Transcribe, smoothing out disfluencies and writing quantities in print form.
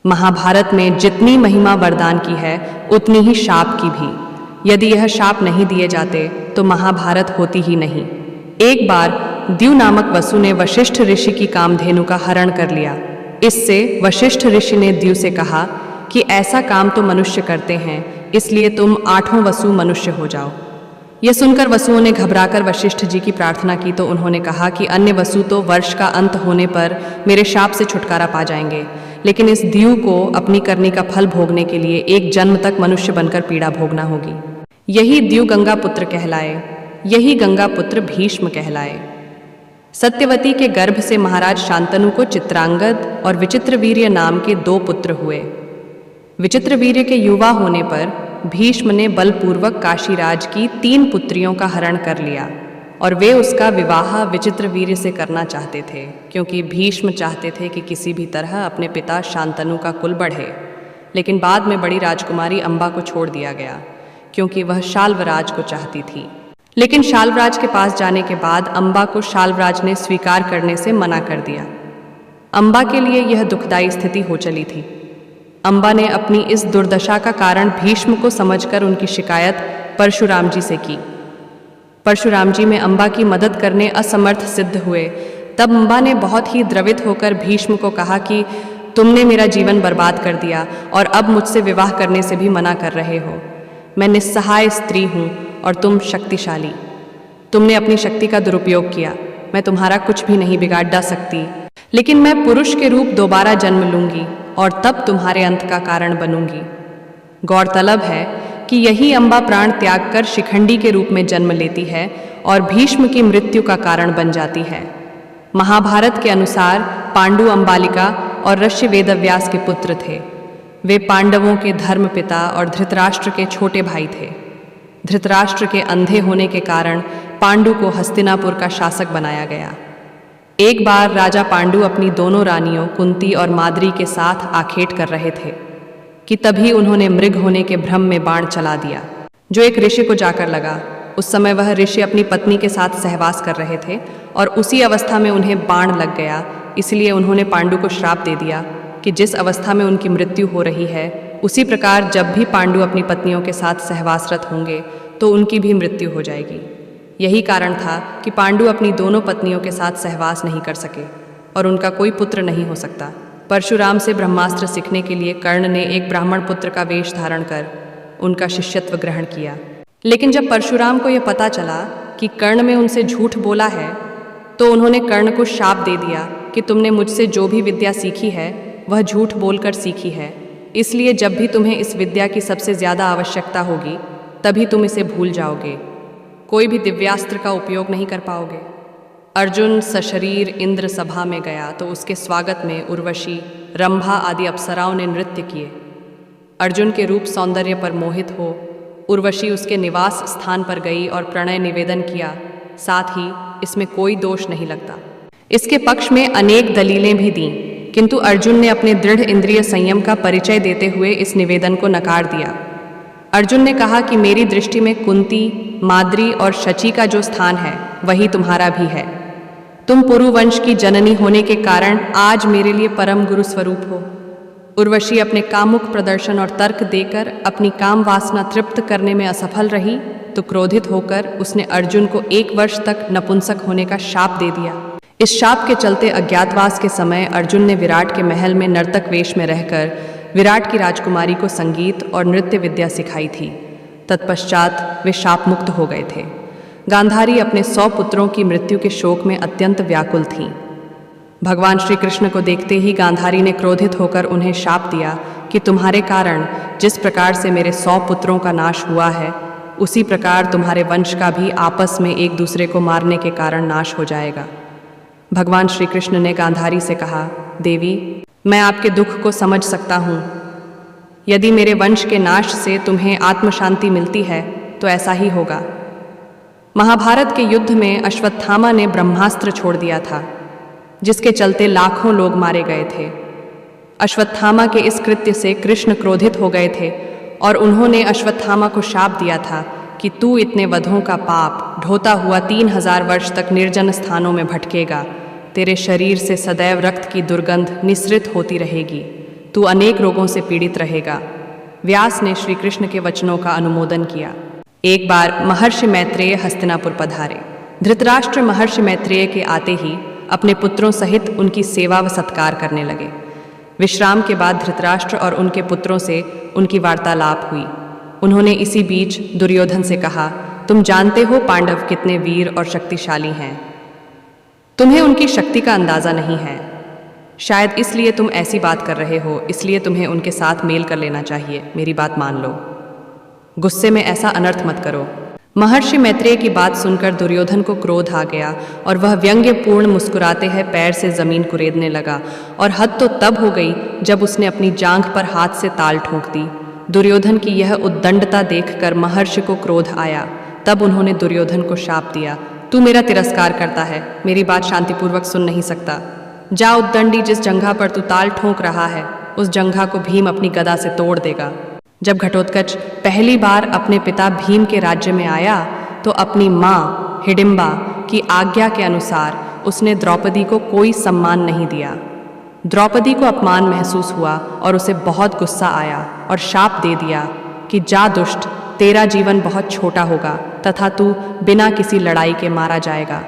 महाभारत में जितनी महिमा वरदान की है उतनी ही शाप की भी। यदि यह शाप नहीं दिए जाते तो महाभारत होती ही नहीं। एक बार द्यू नामक वसु ने वशिष्ठ ऋषि की कामधेनु का हरण कर लिया। इससे वशिष्ठ ऋषि ने द्यू से कहा कि ऐसा काम तो मनुष्य करते हैं, इसलिए तुम 8वां वसु मनुष्य हो जाओ। यह सुनकर वसुओं ने घबराकर वशिष्ठ जी की प्रार्थना की तो उन्होंने कहा कि अन्य वसु तो वर्ष का अंत होने पर मेरे शाप से छुटकारा पा जाएंगे, लेकिन इस द्यू को अपनी करनी का फल भोगने के लिए एक जन्म तक मनुष्य बनकर पीड़ा भोगना होगी। यही द्यू गंगा पुत्र कहलाए, यही गंगा पुत्र भीष्म कहलाए। सत्यवती के गर्भ से महाराज शांतनु को चित्रांगद और विचित्रवीर्य नाम के 2 पुत्र हुए। विचित्रवीर्य के युवा होने पर भीष्म ने बलपूर्वक काशीराज की 3 पुत्रियों का हरण कर लिया और वे उसका विवाह विचित्रवीर्य से करना चाहते थे, क्योंकि भीष्म चाहते थे कि किसी भी तरह अपने पिता शांतनु का कुल बढ़े। लेकिन बाद में बड़ी राजकुमारी अंबा को छोड़ दिया गया, क्योंकि वह शाल्वराज को चाहती थी। लेकिन शाल्वराज के पास जाने के बाद अंबा को शाल्वराज ने स्वीकार करने से मना कर दिया। अंबा के लिए यह दुखदायी स्थिति हो चली थी। अंबा ने अपनी इस दुर्दशा का कारण भीष्म को समझकर उनकी शिकायत परशुराम जी से की। परशुराम जी में अंबा की मदद करने असमर्थ सिद्ध हुए। तब अंबा ने बहुत ही द्रवित होकर भीष्म को कहा कि तुमने मेरा जीवन बर्बाद कर दिया और अब मुझसे विवाह करने से भी मना कर रहे हो। मैं निस्सहाय स्त्री हूँ और तुम शक्तिशाली। तुमने अपनी शक्ति का दुरुपयोग किया। मैं तुम्हारा कुछ भी नहीं बिगाड़ सकती, लेकिन मैं पुरुष के रूप दोबारा जन्म लूंगी और तब तुम्हारे अंत का कारण बनूंगी। गौरतलब है कि यही अंबा प्राण त्याग कर शिखंडी के रूप में जन्म लेती है और भीष्म की मृत्यु का कारण बन जाती है। महाभारत के अनुसार पांडु अंबालिका और ऋषि वेदव्यास के पुत्र थे। वे पांडवों के धर्मपिता और धृतराष्ट्र के छोटे भाई थे। धृतराष्ट्र के अंधे होने के कारण पांडु को हस्तिनापुर का शासक बनाया गया। एक बार राजा पांडु अपनी दोनों रानियों कुंती और माद्री के साथ आखेट कर रहे थे कि तभी उन्होंने मृग होने के भ्रम में बाण चला दिया, जो एक ऋषि को जाकर लगा। उस समय वह ऋषि अपनी पत्नी के साथ सहवास कर रहे थे और उसी अवस्था में उन्हें बाण लग गया। इसलिए उन्होंने पांडु को श्राप दे दिया कि जिस अवस्था में उनकी मृत्यु हो रही है, उसी प्रकार जब भी पांडु अपनी पत्नियों के साथ सहवासरत होंगे तो उनकी भी मृत्यु हो जाएगी। यही कारण था कि पांडु अपनी दोनों पत्नियों के साथ सहवास नहीं कर सके और उनका कोई पुत्र नहीं हो सकता। परशुराम से ब्रह्मास्त्र सीखने के लिए कर्ण ने एक ब्राह्मण पुत्र का वेश धारण कर उनका शिष्यत्व ग्रहण किया। लेकिन जब परशुराम को यह पता चला कि कर्ण में उनसे झूठ बोला है, तो उन्होंने कर्ण को शाप दे दिया कि तुमने मुझसे जो भी विद्या सीखी है वह झूठ बोलकर सीखी है, इसलिए जब भी तुम्हें इस विद्या की सबसे ज़्यादा आवश्यकता होगी तभी तुम इसे भूल जाओगे। कोई भी दिव्यास्त्र का उपयोग नहीं कर पाओगे। अर्जुन सशरीर इंद्र सभा में गया तो उसके स्वागत में उर्वशी, रंभा आदि अप्सराओं ने नृत्य किए। अर्जुन के रूप सौंदर्य पर मोहित हो उर्वशी उसके निवास स्थान पर गई और प्रणय निवेदन किया। साथ ही इसमें कोई दोष नहीं लगता। इसके पक्ष में अनेक दलीलें भी दीं, किंतु अर्जुन ने अपने दृढ़ इंद्रिय संयम का परिचय देते हुए इस निवेदन को नकार दिया। अर्जुन ने कहा कि मेरी दृष्टि में कुंती, माद्री और शची का जो स्थान है वही तुम्हारा भी है। तुम पुरुवंश की जननी होने के कारण आज मेरे लिए परम गुरु स्वरूप हो। उर्वशी अपने कामुक प्रदर्शन और तर्क देकर अपनी काम वासना तृप्त करने में असफल रही तो क्रोधित होकर उसने अर्जुन को 1 वर्ष तक नपुंसक होने का शाप दे दिया। इस शाप के चलते अज्ञातवास के समय अर्जुन ने विराट के महल में नर्तक वेश में रहकर विराट की राजकुमारी को संगीत और नृत्य विद्या सिखाई थी। तत्पश्चात वे शाप मुक्त हो गए थे। गांधारी अपने 100 पुत्रों की मृत्यु के शोक में अत्यंत व्याकुल थीं। भगवान श्री कृष्ण को देखते ही गांधारी ने क्रोधित होकर उन्हें शाप दिया कि तुम्हारे कारण जिस प्रकार से मेरे 100 पुत्रों का नाश हुआ है, उसी प्रकार तुम्हारे वंश का भी आपस में एक दूसरे को मारने के कारण नाश हो जाएगा। भगवान श्री कृष्ण ने गांधारी से कहा, देवी, मैं आपके दुख को समझ सकता हूँ। यदि मेरे वंश के नाश से तुम्हें आत्मशांति मिलती है तो ऐसा ही होगा। महाभारत के युद्ध में अश्वत्थामा ने ब्रह्मास्त्र छोड़ दिया था, जिसके चलते लाखों लोग मारे गए थे। अश्वत्थामा के इस कृत्य से कृष्ण क्रोधित हो गए थे और उन्होंने अश्वत्थामा को शाप दिया था कि तू इतने वधों का पाप ढोता हुआ 3000 वर्ष तक निर्जन स्थानों में भटकेगा। तेरे शरीर से सदैव रक्त की दुर्गंध निस्सृत होती रहेगी। तू अनेक रोगों से पीड़ित रहेगा। व्यास ने श्री कृष्ण के वचनों का अनुमोदन किया। एक बार महर्षि मैत्रेय हस्तिनापुर पधारे। धृतराष्ट्र महर्षि मैत्रेय के आते ही अपने पुत्रों सहित उनकी सेवा व सत्कार करने लगे। विश्राम के बाद धृतराष्ट्र और उनके पुत्रों से उनकी वार्तालाप हुई। उन्होंने इसी बीच दुर्योधन से कहा, तुम जानते हो पांडव कितने वीर और शक्तिशाली हैं। तुम्हें उनकी शक्ति का अंदाजा नहीं है। शायद इसलिए तुम ऐसी बात कर रहे हो, इसलिए तुम्हें उनके साथ मेल कर लेना चाहिए। मेरी बात मान लो। गुस्से में ऐसा अनर्थ मत करो। महर्षि मैत्रेय की बात सुनकर दुर्योधन को क्रोध आ गया और वह व्यंग्यपूर्ण मुस्कुराते हुए पैर से जमीन कुरेदने लगा। और हद तो तब हो गई जब उसने अपनी जांघ पर हाथ से ताल ठोक दी। दुर्योधन की यह उद्दंडता देखकर महर्षि को क्रोध आया। तब उन्होंने दुर्योधन को शाप दिया, तू मेरा तिरस्कार करता है, मेरी बात शांतिपूर्वक सुन नहीं सकता। जा उद्दंडी, जिस जंघा पर तू ताल ठोक रहा है उस जंघा को भीम अपनी गदा से तोड़ देगा। जब घटोत्कच पहली बार अपने पिता भीम के राज्य में आया तो अपनी माँ हिडिंबा की आज्ञा के अनुसार उसने द्रौपदी को कोई सम्मान नहीं दिया। द्रौपदी को अपमान महसूस हुआ और उसे बहुत गुस्सा आया और शाप दे दिया कि जा दुष्ट, तेरा जीवन बहुत छोटा होगा तथा तू बिना किसी लड़ाई के मारा जाएगा।